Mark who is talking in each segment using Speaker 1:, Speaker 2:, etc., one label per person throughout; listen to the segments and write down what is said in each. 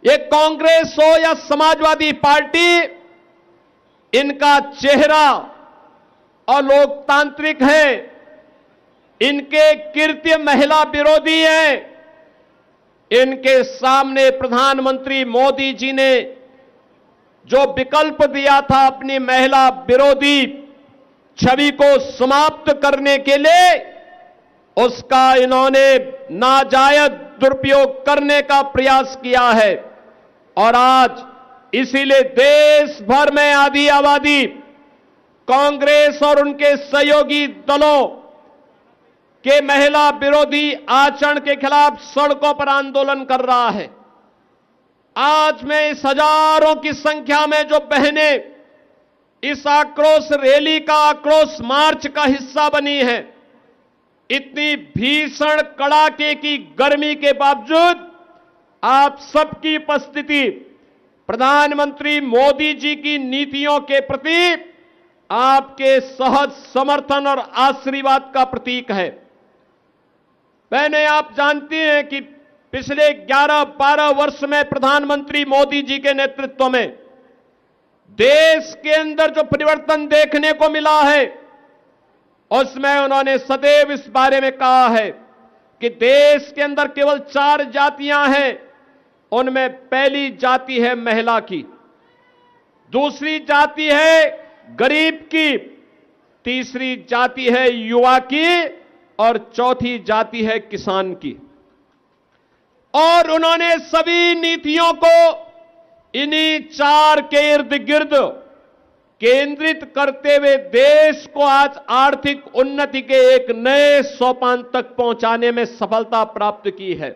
Speaker 1: ये कांग्रेस हो या समाजवादी पार्टी, इनका चेहरा अलोकतांत्रिक है, इनके कृत्य महिला विरोधी हैं। इनके सामने प्रधानमंत्री मोदी जी ने जो विकल्प दिया था अपनी महिला विरोधी छवि को समाप्त करने के लिए, उसका इन्होंने नाजायज दुरुपयोग करने का प्रयास किया है। और आज इसीलिए देश भर में आधी आबादी कांग्रेस और उनके सहयोगी दलों के महिला विरोधी आचरण के खिलाफ सड़कों पर आंदोलन कर रहा है। आज मैं इस हजारों की संख्या में जो बहनें इस आक्रोश रैली का, आक्रोश मार्च का हिस्सा बनी हैं, इतनी भीषण कड़ाके की गर्मी के बावजूद आप सबकी उपस्थिति प्रधानमंत्री मोदी जी की नीतियों के प्रति आपके सहज समर्थन और आशीर्वाद का प्रतीक है। बहनें, आप जानती हैं कि पिछले 11-12 वर्ष में प्रधानमंत्री मोदी जी के नेतृत्व में देश के अंदर जो परिवर्तन देखने को मिला है, उसमें उन्होंने सदैव इस बारे में कहा है कि देश के अंदर केवल 4 जातियां हैं। उनमें पहली जाति है महिला की, दूसरी जाति है गरीब की, तीसरी जाति है युवा की और चौथी जाति है किसान की। और उन्होंने सभी नीतियों को इन्हीं 4 के इर्द गिर्द केंद्रित करते हुए देश को आज आर्थिक उन्नति के एक नए सोपान तक पहुंचाने में सफलता प्राप्त की है।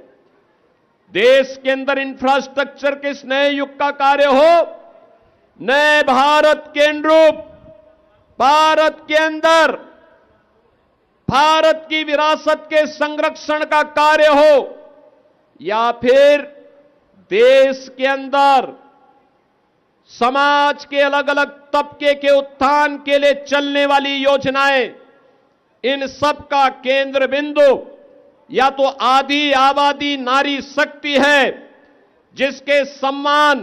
Speaker 1: देश के अंदर इंफ्रास्ट्रक्चर के इस नए युग का कार्य हो, नए भारत के अनुरूप भारत के अंदर भारत की विरासत के संरक्षण का कार्य हो, या फिर देश के अंदर समाज के अलग अलग तबके के उत्थान के लिए चलने वाली योजनाएं, इन सब का केंद्र बिंदु या तो आधी आबादी नारी शक्ति है, जिसके सम्मान,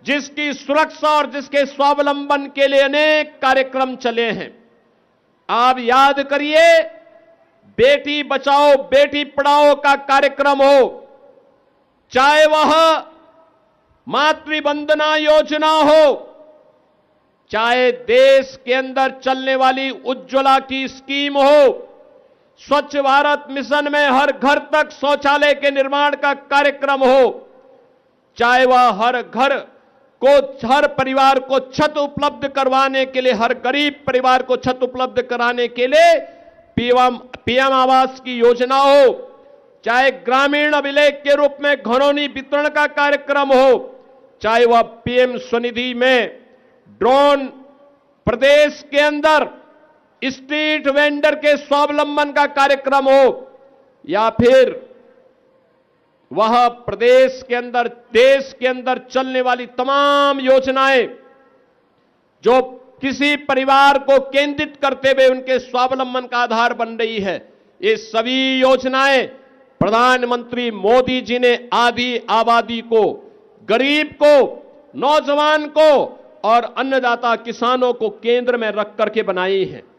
Speaker 1: जिसकी सुरक्षा और जिसके स्वावलंबन के लिए अनेक कार्यक्रम चले हैं। आप याद करिए, बेटी बचाओ बेटी पढ़ाओ का कार्यक्रम हो, चाहे वह मातृ वंदना योजना हो, चाहे देश के अंदर चलने वाली उज्ज्वला की स्कीम हो, स्वच्छ भारत मिशन में हर घर तक शौचालय के निर्माण का कार्यक्रम हो, चाहे वह हर घर को, हर परिवार को छत उपलब्ध करवाने के लिए, हर गरीब परिवार को छत उपलब्ध कराने के लिए पीएम आवास की योजना हो, चाहे ग्रामीण अभिलेख के रूप में घरौनी वितरण का कार्यक्रम हो, चाहे वह पीएम स्वनिधि में ड्रोन प्रदेश के अंदर स्ट्रीट वेंडर के स्वावलंबन का कार्यक्रम हो, या फिर वह प्रदेश के अंदर, देश के अंदर चलने वाली तमाम योजनाएं जो किसी परिवार को केंद्रित करते हुए उनके स्वावलंबन का आधार बन रही है, ये सभी योजनाएं प्रधानमंत्री मोदी जी ने आधी आबादी को, गरीब को, नौजवान को और अन्नदाता किसानों को केंद्र में रख करके बनाई है।